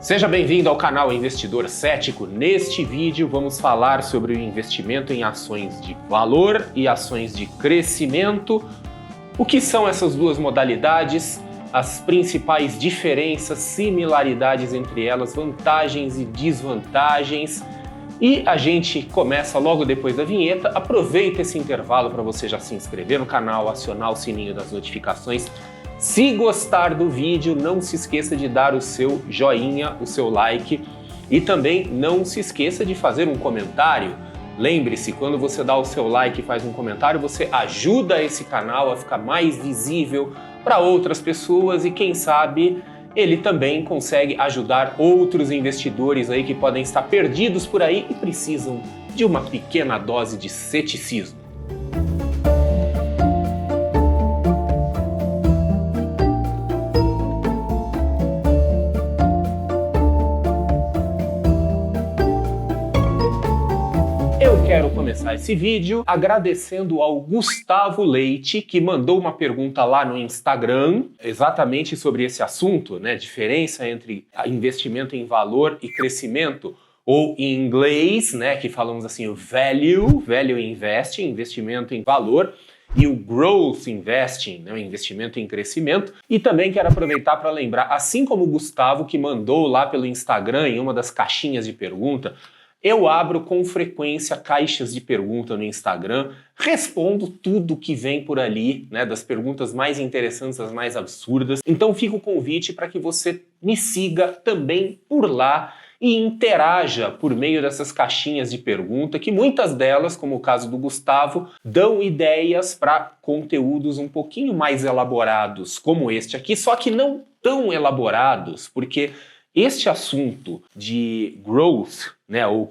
Seja bem-vindo ao canal Investidor Cético. Neste vídeo vamos falar sobre o investimento em ações de valor e ações de crescimento. O que são essas duas modalidades, as principais diferenças, similaridades entre elas, vantagens e desvantagens. E a gente começa logo depois da vinheta. Aproveita esse intervalo para você já se inscrever no canal, acionar o sininho das notificações. Se gostar do vídeo, não se esqueça de dar o seu joinha, o seu like e também não se esqueça de fazer um comentário. Lembre-se, quando você dá o seu like e faz um comentário, você ajuda esse canal a ficar mais visível para outras pessoas e quem sabe ele também consegue ajudar outros investidores aí que podem estar perdidos por aí e precisam de uma pequena dose de ceticismo. Quero começar esse vídeo agradecendo ao Gustavo Leite, que mandou uma pergunta lá no Instagram, exatamente sobre esse assunto, né? Diferença entre investimento em valor e crescimento, ou em inglês, né? Que falamos assim, o value investing, investimento em valor, e o growth investing, né, o investimento em crescimento. E também quero aproveitar para lembrar, assim como o Gustavo, que mandou lá pelo Instagram, em uma das caixinhas de pergunta, eu abro com frequência caixas de pergunta no Instagram, respondo tudo que vem por ali, né, das perguntas mais interessantes, as mais absurdas. Então fica o convite para que você me siga também por lá e interaja por meio dessas caixinhas de pergunta, que muitas delas, como o caso do Gustavo, dão ideias para conteúdos um pouquinho mais elaborados, como este aqui, só que não tão elaborados, porque este assunto de growth, né, ou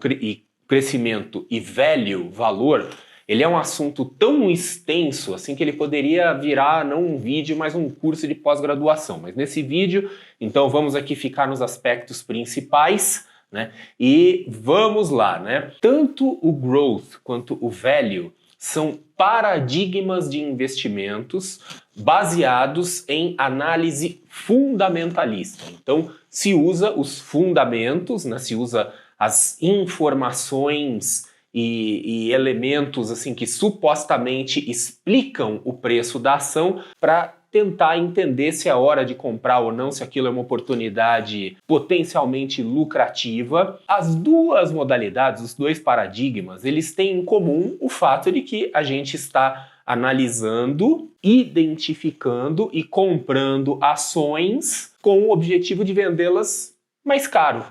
crescimento e valor, ele é um assunto tão extenso assim que ele poderia virar não um vídeo, mas um curso de pós-graduação. Mas nesse vídeo, então vamos aqui ficar nos aspectos principais, né? E vamos lá, né? Tanto o growth quanto o value são paradigmas de investimentos baseados em análise fundamentalista. Então, se usa os fundamentos, né? Se usa as informações e elementos assim que supostamente explicam o preço da ação para tentar entender se é hora de comprar ou não, se aquilo é uma oportunidade potencialmente lucrativa. As duas modalidades, os dois paradigmas, eles têm em comum o fato de que a gente está analisando, identificando e comprando ações com o objetivo de vendê-las mais caro.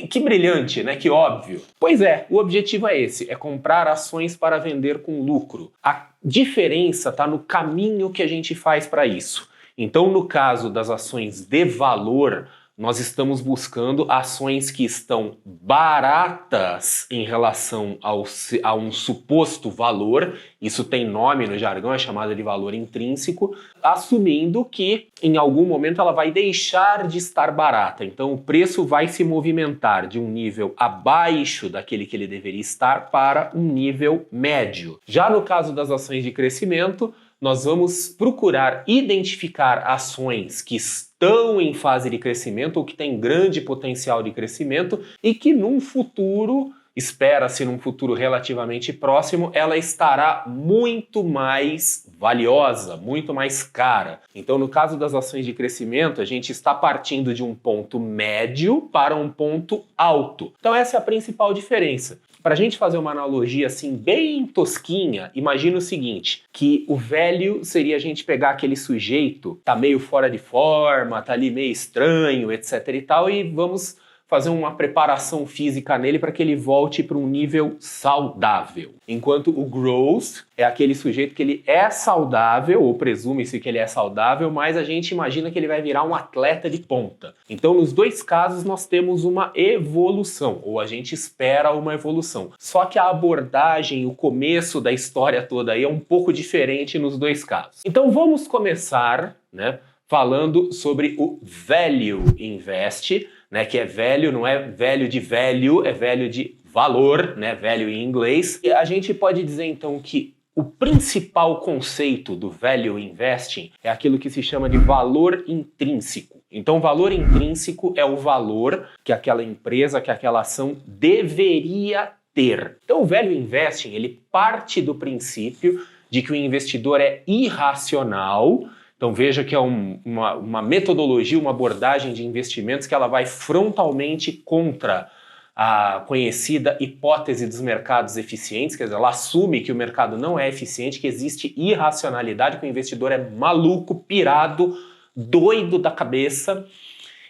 Que brilhante, né? Que óbvio. Pois é, o objetivo é esse, é comprar ações para vender com lucro. A diferença está no caminho que a gente faz para isso. Então, no caso das ações de valor, nós estamos buscando ações que estão baratas em relação a um suposto valor, isso tem nome no jargão, é chamado de valor intrínseco, assumindo que em algum momento ela vai deixar de estar barata. Então o preço vai se movimentar de um nível abaixo daquele que ele deveria estar para um nível médio. Já no caso das ações de crescimento, nós vamos procurar identificar ações que estão em fase de crescimento ou que têm grande potencial de crescimento e que num futuro, espera-se num futuro relativamente próximo, ela estará muito mais valiosa, muito mais cara. Então, no caso das ações de crescimento, a gente está partindo de um ponto médio para um ponto alto. Então, essa é a principal diferença. Para a gente fazer uma analogia assim bem tosquinha, imagina o seguinte, que o velho seria a gente pegar aquele sujeito, tá meio fora de forma, tá ali meio estranho, etc e tal, e vamos fazer uma preparação física nele para que ele volte para um nível saudável. Enquanto o growth é aquele sujeito que ele é saudável, ou presume-se que ele é saudável, mas a gente imagina que ele vai virar um atleta de ponta. Então, nos dois casos, nós temos uma evolução, ou a gente espera uma evolução. Só que a abordagem, o começo da história toda aí é um pouco diferente nos dois casos. Então, vamos começar, né, falando sobre o Value Invest, né, que é velho, não é velho de velho, é velho de valor, né, value em inglês. E a gente pode dizer então que o principal conceito do Value Investing é aquilo que se chama de valor intrínseco. Então, o valor intrínseco é o valor que aquela empresa, que aquela ação deveria ter. Então, o Value Investing, ele parte do princípio de que o investidor é irracional. Então veja que é uma metodologia, uma abordagem de investimentos que ela vai frontalmente contra a conhecida hipótese dos mercados eficientes, quer dizer, ela assume que o mercado não é eficiente, que existe irracionalidade, que o investidor é maluco, pirado, doido da cabeça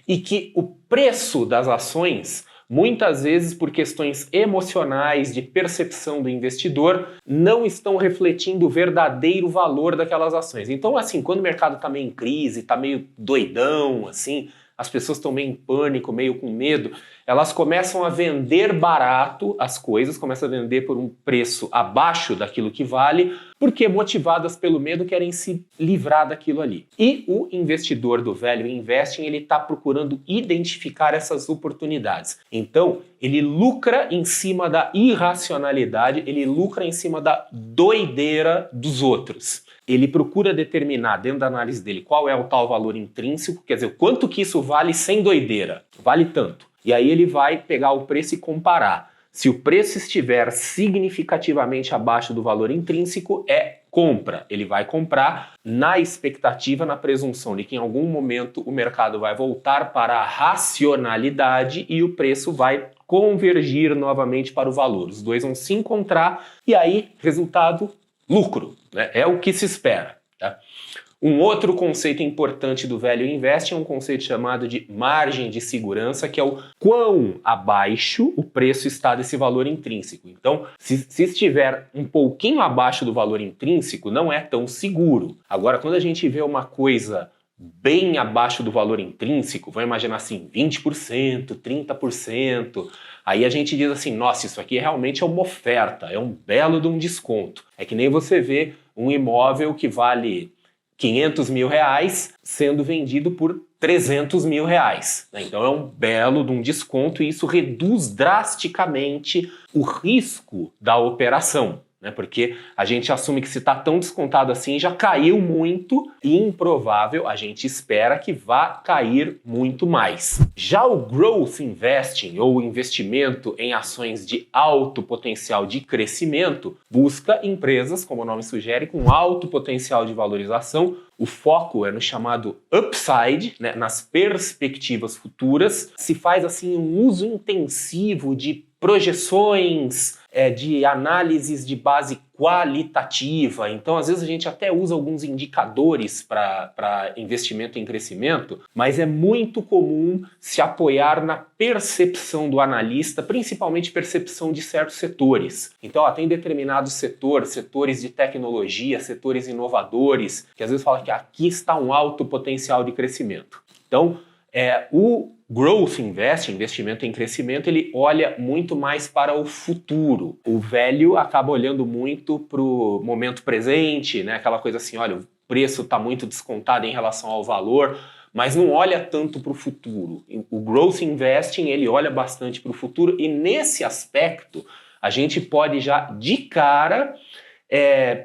e que o preço das ações, muitas vezes por questões emocionais, de percepção do investidor, não estão refletindo o verdadeiro valor daquelas ações. Então, assim, quando o mercado está meio em crise, está meio doidão, assim, as pessoas estão meio em pânico, meio com medo, elas começam a vender barato as coisas, começam a vender por um preço abaixo daquilo que vale, porque motivadas pelo medo querem se livrar daquilo ali. E o investidor do Value Investing, ele está procurando identificar essas oportunidades. Então, ele lucra em cima da irracionalidade, ele lucra em cima da doideira dos outros. Ele procura determinar dentro da análise dele qual é o tal valor intrínseco, quer dizer, quanto que isso vale sem doideira. Vale tanto. E aí ele vai pegar o preço e comparar. Se o preço estiver significativamente abaixo do valor intrínseco, é compra. Ele vai comprar na expectativa, na presunção de que em algum momento o mercado vai voltar para a racionalidade e o preço vai convergir novamente para o valor. Os dois vão se encontrar e aí, resultado, lucro, né? É o que se espera, tá? Um outro conceito importante do Value Investing é um conceito chamado de margem de segurança, que é o quão abaixo o preço está desse valor intrínseco. Então, se estiver um pouquinho abaixo do valor intrínseco, não é tão seguro. Agora, quando a gente vê uma coisa bem abaixo do valor intrínseco, vamos imaginar assim, 20%, 30%, aí a gente diz assim, nossa, isso aqui realmente é uma oferta, é um belo de um desconto. É que nem você vê um imóvel que vale 500 mil reais sendo vendido por 300 mil reais. Né? Então é um belo de um desconto e isso reduz drasticamente o risco da operação. Né? Porque a gente assume que se está tão descontado assim já caiu muito e improvável, a gente espera que vá cair muito mais. Já o Growth Investing, ou investimento em ações de alto potencial de crescimento, busca empresas, como o nome sugere, com alto potencial de valorização. O foco é no chamado upside, né, nas perspectivas futuras. Se faz assim um uso intensivo de projeções, de análises de base qualitativa. Então, às vezes a gente até usa alguns indicadores para investimento em crescimento, mas é muito comum se apoiar na percepção do analista, principalmente percepção de certos setores. Então, tem determinados setores de tecnologia, setores inovadores, que às vezes fala que aqui está um alto potencial de crescimento. Então, o Growth Investing, investimento em crescimento, ele olha muito mais para o futuro. O Value acaba olhando muito para o momento presente, né? Aquela coisa assim, olha, o preço está muito descontado em relação ao valor, mas não olha tanto para o futuro. O Growth Investing, ele olha bastante para o futuro e nesse aspecto a gente pode já de cara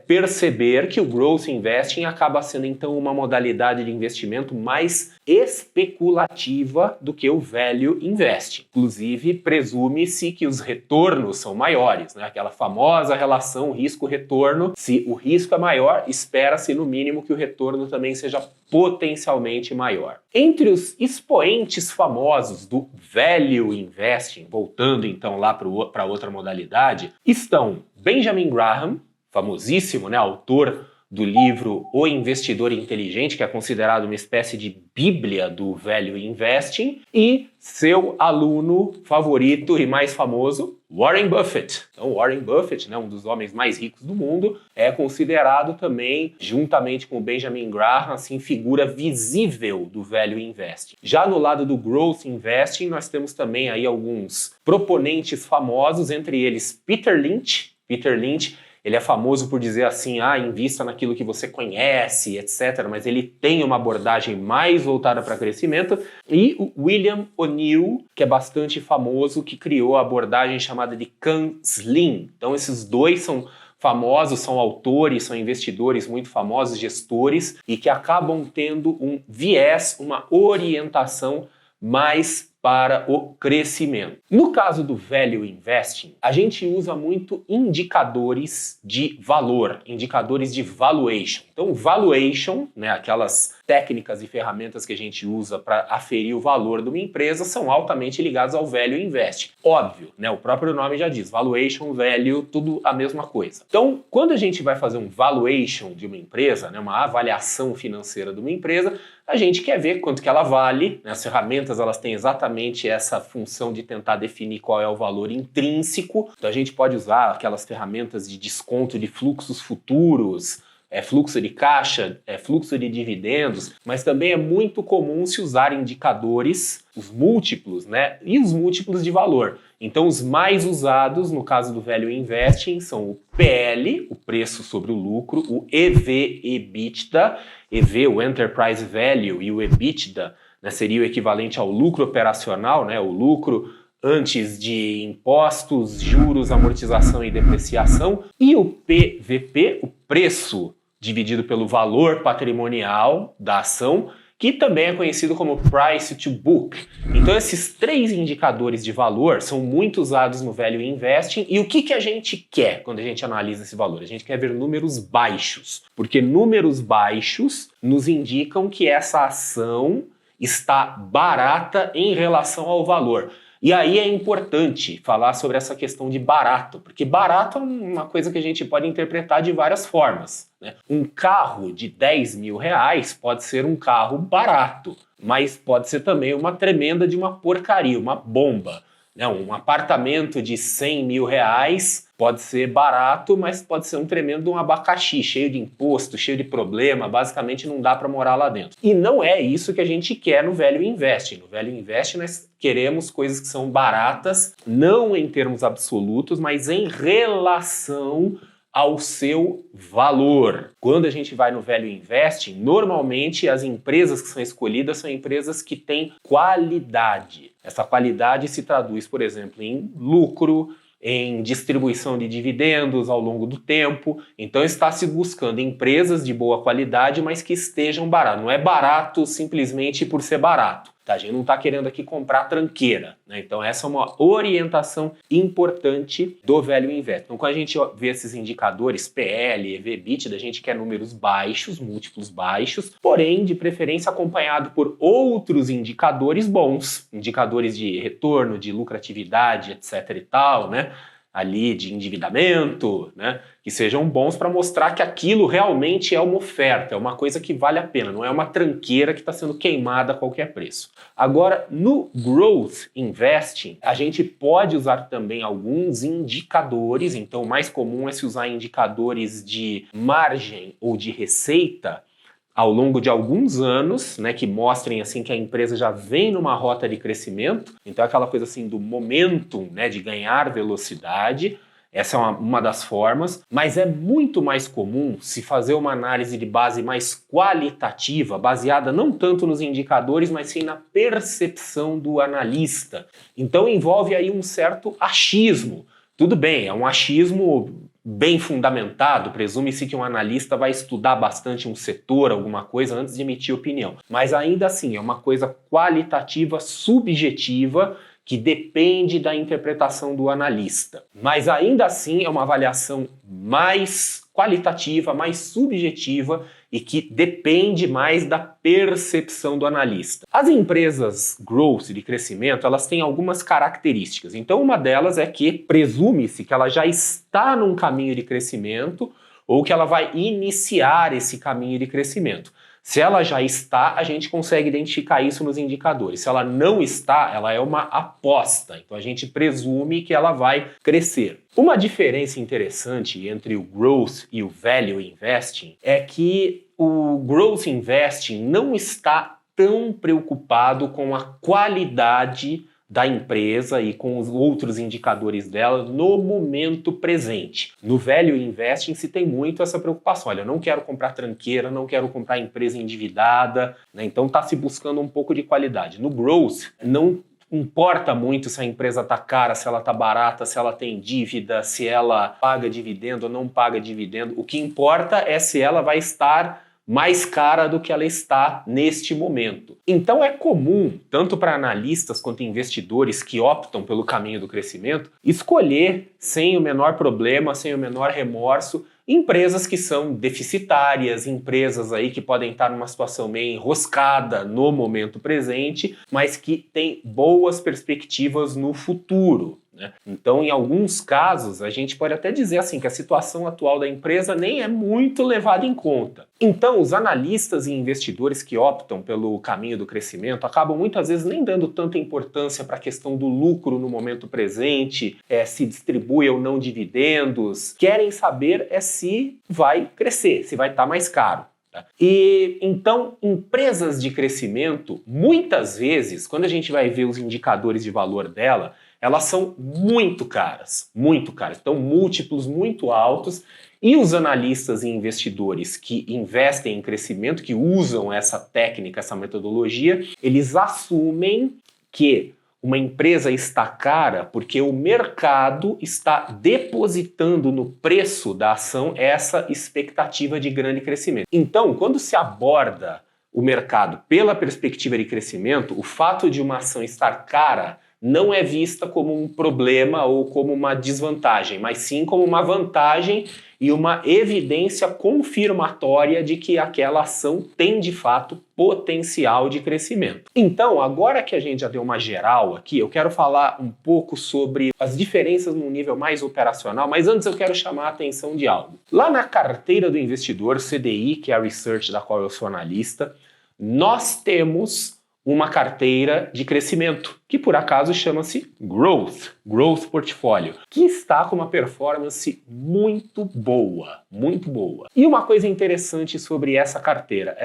perceber que o Growth Investing acaba sendo então uma modalidade de investimento mais especulativa do que o Value Investing. Inclusive, presume-se que os retornos são maiores, né? Aquela famosa relação risco-retorno. Se o risco é maior, espera-se no mínimo que o retorno também seja potencialmente maior. Entre os expoentes famosos do Value Investing, voltando então lá para outra modalidade, estão Benjamin Graham, famosíssimo, né, autor do livro O Investidor Inteligente, que é considerado uma espécie de bíblia do Value Investing, e seu aluno favorito e mais famoso, Warren Buffett. Então, Warren Buffett, né, um dos homens mais ricos do mundo, é considerado também, juntamente com Benjamin Graham, assim, figura visível do Value Investing. Já no lado do Growth Investing, nós temos também aí alguns proponentes famosos, entre eles Peter Lynch. Peter Lynch, ele é famoso por dizer assim, invista naquilo que você conhece, etc. Mas ele tem uma abordagem mais voltada para crescimento. E o William O'Neill, que é bastante famoso, que criou a abordagem chamada de Can-Slim. Então esses dois são famosos, são autores, são investidores muito famosos, gestores, e que acabam tendo um viés, uma orientação mais para o crescimento. No caso do Value Investing, a gente usa muito indicadores de valor, indicadores de valuation. Então, valuation, né, aquelas técnicas e ferramentas que a gente usa para aferir o valor de uma empresa, são altamente ligados ao Value Investing. Óbvio, né, o próprio nome já diz, valuation, value, tudo a mesma coisa. Então, quando a gente vai fazer um valuation de uma empresa, né, uma avaliação financeira de uma empresa, a gente quer ver quanto que ela vale, né? As ferramentas elas têm exatamente essa função de tentar definir qual é o valor intrínseco. Então a gente pode usar aquelas ferramentas de desconto de fluxos futuros, fluxo de caixa, fluxo de dividendos, mas também é muito comum se usar indicadores, os múltiplos, né? E os múltiplos de valor. Então os mais usados no caso do Value Investing são o PL, o preço sobre o lucro, o EV, EBITDA, EV, o Enterprise Value, e o EBITDA, né, seria o equivalente ao lucro operacional, né, o lucro antes de impostos, juros, amortização e depreciação, e o PVP, o preço dividido pelo valor patrimonial da ação, que também é conhecido como Price to Book. Então esses três indicadores de valor são muito usados no Value Investing, e o que a gente quer quando a gente analisa esse valor? A gente quer ver números baixos, porque números baixos nos indicam que essa ação está barata em relação ao valor. E aí é importante falar sobre essa questão de barato, porque barato é uma coisa que a gente pode interpretar de várias formas, né? Um carro de 10 mil reais pode ser um carro barato, mas pode ser também uma tremenda de uma porcaria, uma bomba. Um apartamento de 100 mil reais pode ser barato, mas pode ser um tremendo um abacaxi, cheio de imposto, cheio de problema, basicamente não dá para morar lá dentro. E não é isso que a gente quer no Value Investing. No Value Investing nós queremos coisas que são baratas, não em termos absolutos, mas em relação ao seu valor. Quando a gente vai no Value Investing, normalmente as empresas que são escolhidas são empresas que têm qualidade. Essa qualidade se traduz, por exemplo, em lucro, em distribuição de dividendos ao longo do tempo. Então está se buscando empresas de boa qualidade, mas que estejam baratas. Não é barato simplesmente por ser barato. A gente não está querendo aqui comprar tranqueira, né? Então essa é uma orientação importante do Value Investing. Então quando a gente vê esses indicadores PL, EV, EBITDA, a gente quer números baixos, múltiplos baixos, porém de preferência acompanhado por outros indicadores bons, indicadores de retorno, de lucratividade, etc e tal, né? Ali de endividamento, né, que sejam bons para mostrar que aquilo realmente é uma oferta, é uma coisa que vale a pena, não é uma tranqueira que está sendo queimada a qualquer preço. Agora, no Growth Investing, a gente pode usar também alguns indicadores, então o mais comum é se usar indicadores de margem ou de receita ao longo de alguns anos, né, que mostrem assim que a empresa já vem numa rota de crescimento. Então aquela coisa assim do momentum, né, de ganhar velocidade. Essa é uma das formas, mas é muito mais comum se fazer uma análise de base mais qualitativa, baseada não tanto nos indicadores, mas sim na percepção do analista. Então envolve aí um certo achismo. Tudo bem, é um achismo bem fundamentado, presume-se que um analista vai estudar bastante um setor, alguma coisa, antes de emitir opinião. Mas ainda assim, é uma coisa qualitativa, subjetiva, que depende da interpretação do analista. Mas ainda assim é uma avaliação mais qualitativa, mais subjetiva e que depende mais da percepção do analista. As empresas growth, de crescimento, elas têm algumas características. Então uma delas é que presume-se que ela já está num caminho de crescimento ou que ela vai iniciar esse caminho de crescimento. Se ela já está, a gente consegue identificar isso nos indicadores. Se ela não está, ela é uma aposta. Então a gente presume que ela vai crescer. Uma diferença interessante entre o Growth e o Value Investing é que o Growth Investing não está tão preocupado com a qualidade da empresa e com os outros indicadores dela no momento presente. No Value Investing se tem muito essa preocupação. Olha, eu não quero comprar tranqueira, não quero comprar empresa endividada, né? Então está se buscando um pouco de qualidade. No Growth, não importa muito se a empresa está cara, se ela está barata, se ela tem dívida, se ela paga dividendo ou não paga dividendo. O que importa é se ela vai estar mais cara do que ela está neste momento. Então é comum, tanto para analistas quanto investidores que optam pelo caminho do crescimento, escolher sem o menor problema, sem o menor remorso, empresas que são deficitárias, empresas aí que podem estar numa situação meio enroscada no momento presente, mas que têm boas perspectivas no futuro. Então, em alguns casos, a gente pode até dizer assim que a situação atual da empresa nem é muito levada em conta. Então, os analistas e investidores que optam pelo caminho do crescimento acabam muitas vezes nem dando tanta importância para a questão do lucro no momento presente, se distribui ou não dividendos, querem saber se vai crescer, se vai estar mais caro. E então, empresas de crescimento, muitas vezes, quando a gente vai ver os indicadores de valor dela, elas são muito caras, então múltiplos muito altos, e os analistas e investidores que investem em crescimento, que usam essa técnica, essa metodologia, eles assumem que uma empresa está cara porque o mercado está depositando no preço da ação essa expectativa de grande crescimento. Então, quando se aborda o mercado pela perspectiva de crescimento, o fato de uma ação estar cara não é vista como um problema ou como uma desvantagem, mas sim como uma vantagem e uma evidência confirmatória de que aquela ação tem de fato potencial de crescimento. Então, agora que a gente já deu uma geral aqui, eu quero falar um pouco sobre as diferenças no nível mais operacional, mas antes eu quero chamar a atenção de algo. Lá na carteira do investidor, CDI, que é a research da qual eu sou analista, nós temos uma carteira de crescimento, que por acaso chama-se Growth Portfólio, que está com uma performance muito boa. E uma coisa interessante sobre essa carteira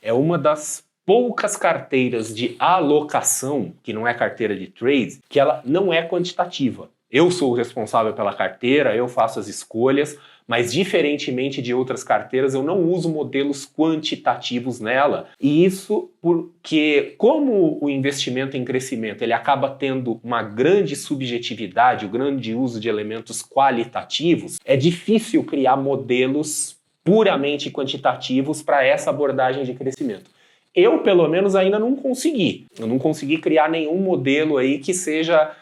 é uma das poucas carteiras de alocação, que não é carteira de trade, que ela não é quantitativa. Eu sou o responsável pela carteira, eu faço as escolhas, mas diferentemente de outras carteiras, eu não uso modelos quantitativos nela. E isso porque, como o investimento em crescimento ele acaba tendo uma grande subjetividade, o grande uso de elementos qualitativos, é difícil criar modelos puramente quantitativos para essa abordagem de crescimento. Eu, pelo menos, ainda não consegui. Eu não consegui criar nenhum modelo aí que seja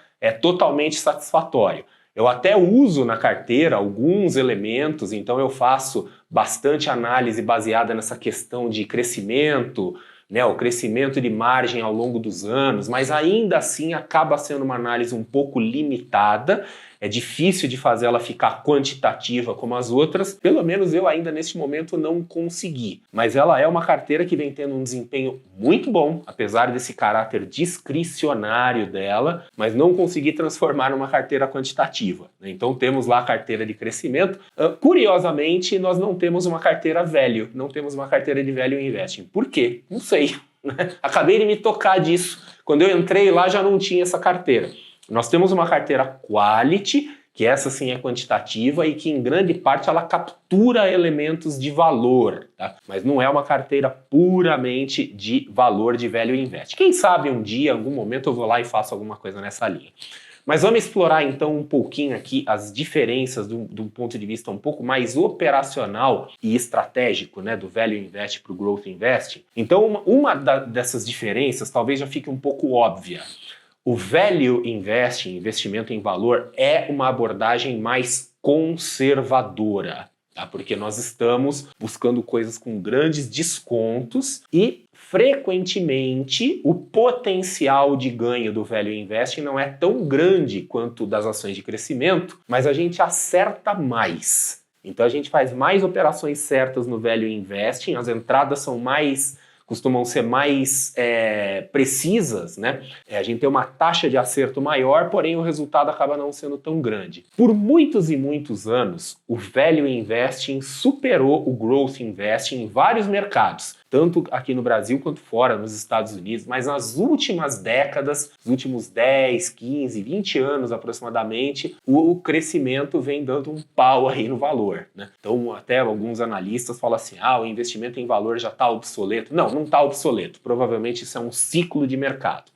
totalmente satisfatório. Eu até uso na carteira alguns elementos, então eu faço bastante análise baseada nessa questão de crescimento, o crescimento de margem ao longo dos anos, mas ainda assim acaba sendo uma análise um pouco limitada. É difícil de fazer ela ficar quantitativa como as outras, pelo menos eu ainda neste momento não consegui. Mas ela é uma carteira que vem tendo um desempenho muito bom, apesar desse caráter discricionário dela, mas não consegui transformar numa carteira quantitativa. Então temos lá a carteira de crescimento. Curiosamente, nós não temos uma carteira value, não temos uma carteira de value investing. Por quê? Não sei. Acabei de me tocar disso. Quando eu entrei lá já não tinha essa carteira. Nós temos uma carteira quality, que essa sim é quantitativa e que em grande parte ela captura elementos de valor, tá? Mas não é uma carteira puramente de valor de value invest. Quem sabe um dia, em algum momento eu vou lá e faço alguma coisa nessa linha. Mas vamos explorar então um pouquinho aqui as diferenças do ponto de vista um pouco mais operacional e estratégico, do Value Invest para o Growth Investing. Então uma dessas diferenças talvez já fique um pouco óbvia. O Value Investing, investimento em valor, é uma abordagem mais conservadora, tá? Porque nós estamos buscando coisas com grandes descontos e, frequentemente, o potencial de ganho do Value Investing não é tão grande quanto das ações de crescimento, mas a gente acerta mais. Então a gente faz mais operações certas no Value Investing, as entradas costumam ser mais precisas, a gente tem uma taxa de acerto maior, porém o resultado acaba não sendo tão grande. Por muitos e muitos anos, o Value Investing superou o Growth Investing em vários mercados, tanto aqui no Brasil quanto fora, nos Estados Unidos, mas nas últimas décadas, nos últimos 10, 15, 20 anos aproximadamente, o crescimento vem dando um pau aí no valor, Então até alguns analistas falam assim, o investimento em valor já está obsoleto. Não está obsoleto, provavelmente isso é um ciclo de mercado.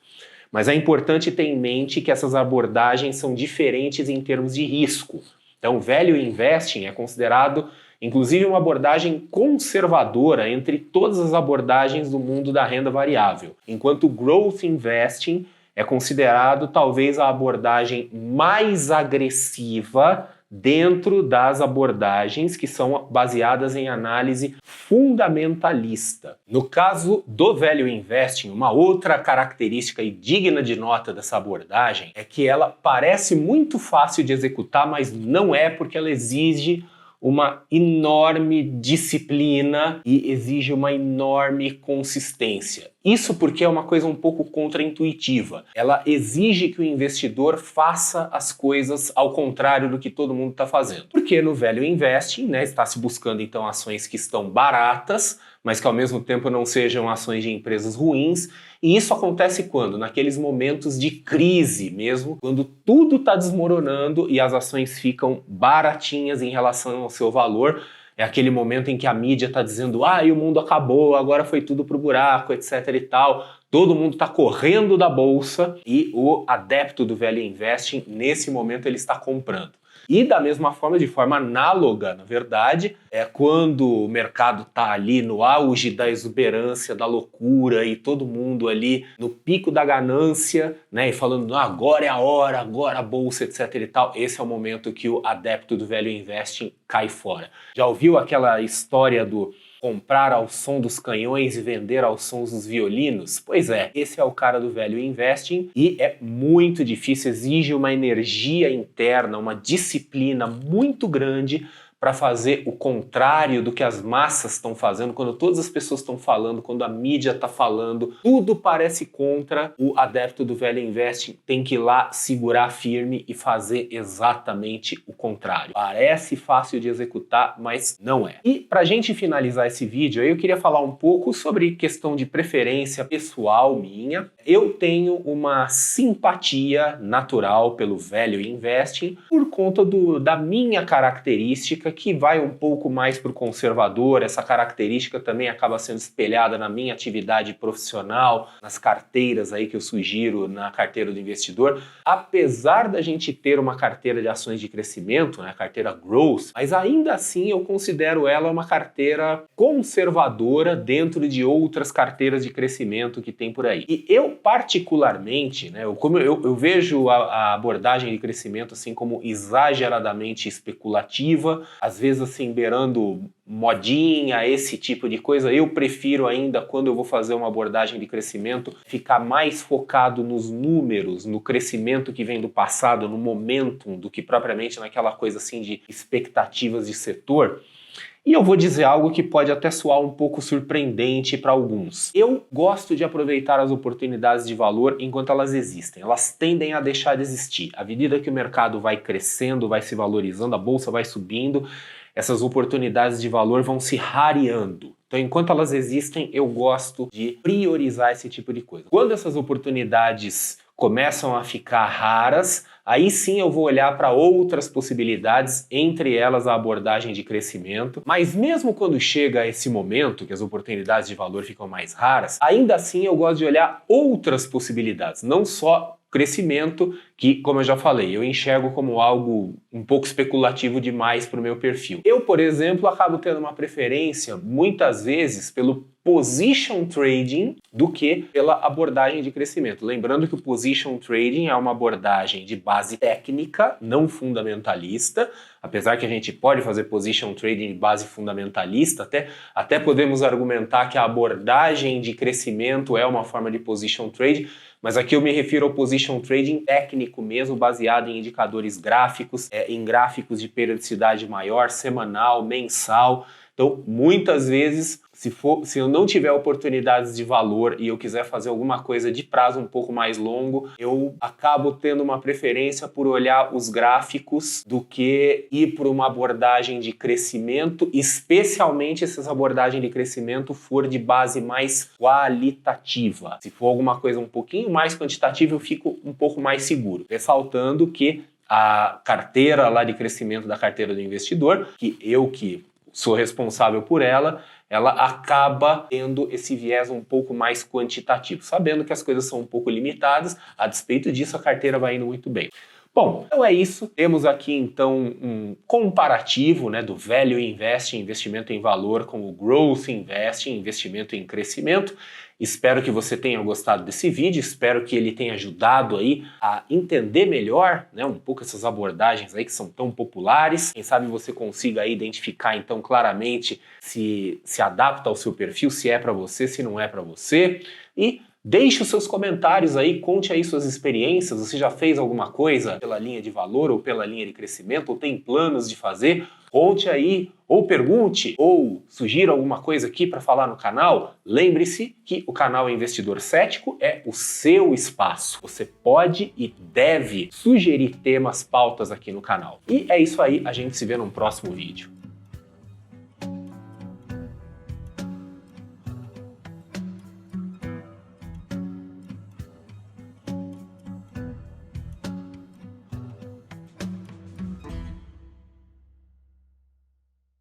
Mas é importante ter em mente que essas abordagens são diferentes em termos de risco. Então, Value Investing é considerado, inclusive, uma abordagem conservadora entre todas as abordagens do mundo da renda variável, enquanto Growth Investing é considerado talvez a abordagem mais agressiva dentro das abordagens que são baseadas em análise fundamentalista. No caso do Value Investing, uma outra característica e digna de nota dessa abordagem é que ela parece muito fácil de executar, mas não é, porque ela exige uma enorme disciplina e exige uma enorme consistência. Isso porque é uma coisa um pouco contraintuitiva. Ela exige que o investidor faça as coisas ao contrário do que todo mundo está fazendo. Porque no Value Investing, né, está se buscando então ações que estão baratas, mas que ao mesmo tempo não sejam ações de empresas ruins. E isso acontece quando? Naqueles momentos de crise mesmo, quando tudo está desmoronando e as ações ficam baratinhas em relação ao seu valor. É aquele momento em que a mídia está dizendo e o mundo acabou, agora foi tudo pro buraco, etc e tal. Todo mundo está correndo da bolsa e o adepto do Value Investing, nesse momento, ele está comprando. E da mesma forma, de forma análoga, na verdade, é quando o mercado está ali no auge da exuberância, da loucura e todo mundo ali no pico da ganância, né, e falando agora é a hora, agora a bolsa, etc e tal. Esse é o momento que o adepto do Value Investing cai fora. Já ouviu aquela história do comprar ao som dos canhões e vender aos sons dos violinos? Pois é, esse é o cara do Value Investing e é muito difícil, exige uma energia interna, uma disciplina muito grande para fazer o contrário do que as massas estão fazendo, quando todas as pessoas estão falando, quando a mídia está falando, tudo parece contra. O adepto do Value Investing tem que ir lá segurar firme e fazer exatamente o contrário. Parece fácil de executar, mas não é. E para a gente finalizar esse vídeo, eu queria falar um pouco sobre questão de preferência pessoal minha. Eu tenho uma simpatia natural pelo Value Investing por conta da minha característica, que vai um pouco mais para o conservador. Essa característica também acaba sendo espelhada na minha atividade profissional, nas carteiras aí que eu sugiro na carteira do investidor. Apesar da gente ter uma carteira de ações de crescimento, né, a carteira Growth, mas ainda assim eu considero ela uma carteira conservadora dentro de outras carteiras de crescimento que tem por aí. E eu particularmente, né, eu vejo a abordagem de crescimento assim como exageradamente especulativa, às vezes assim beirando modinha, esse tipo de coisa. Eu prefiro ainda, quando eu vou fazer uma abordagem de crescimento, ficar mais focado nos números, no crescimento que vem do passado, no momentum, do que propriamente naquela coisa assim de expectativas de setor. E eu vou dizer algo que pode até soar um pouco surpreendente para alguns. Eu gosto de aproveitar as oportunidades de valor enquanto elas existem. Elas tendem a deixar de existir. À medida que o mercado vai crescendo, vai se valorizando, a bolsa vai subindo, essas oportunidades de valor vão se rareando. Então, enquanto elas existem, eu gosto de priorizar esse tipo de coisa. Quando essas oportunidades começam a ficar raras, aí sim eu vou olhar para outras possibilidades, entre elas a abordagem de crescimento. Mas mesmo quando chega esse momento, que as oportunidades de valor ficam mais raras, ainda assim eu gosto de olhar outras possibilidades, não só crescimento, que, como eu já falei, eu enxergo como algo um pouco especulativo demais para o meu perfil. Eu, por exemplo, acabo tendo uma preferência, muitas vezes, pelo position trading do que pela abordagem de crescimento. Lembrando que o position trading é uma abordagem de base técnica, não fundamentalista, apesar que a gente pode fazer position trading de base fundamentalista, até podemos argumentar que a abordagem de crescimento é uma forma de position trading, mas aqui eu me refiro ao position trading técnico mesmo, baseado em indicadores gráficos, em gráficos de periodicidade maior, semanal, mensal. Então, muitas vezes, se eu não tiver oportunidades de valor e eu quiser fazer alguma coisa de prazo um pouco mais longo, eu acabo tendo uma preferência por olhar os gráficos do que ir por uma abordagem de crescimento, especialmente se essa abordagem de crescimento for de base mais qualitativa. Se for alguma coisa um pouquinho mais quantitativa, eu fico um pouco mais seguro. Ressaltando que a carteira lá de crescimento da carteira do investidor, que sou responsável por ela ela acaba tendo esse viés um pouco mais quantitativo, sabendo que as coisas são um pouco limitadas, a despeito disso a carteira vai indo muito bem. Bom, então é isso. Temos aqui então um comparativo, né, do Value Investing, investimento em valor, com o Growth Investing, investimento em crescimento. Espero que você tenha gostado desse vídeo, espero que ele tenha ajudado aí a entender melhor, né, um pouco essas abordagens aí que são tão populares. Quem sabe você consiga aí identificar então claramente se adapta ao seu perfil, se é para você, se não é para você. E deixe os seus comentários aí, conte aí suas experiências, você já fez alguma coisa pela linha de valor ou pela linha de crescimento, ou tem planos de fazer? Conte aí, ou pergunte, ou sugira alguma coisa aqui para falar no canal. Lembre-se que o canal Investidor Cético é o seu espaço. Você pode e deve sugerir temas, pautas aqui no canal. E é isso aí, a gente se vê num próximo vídeo.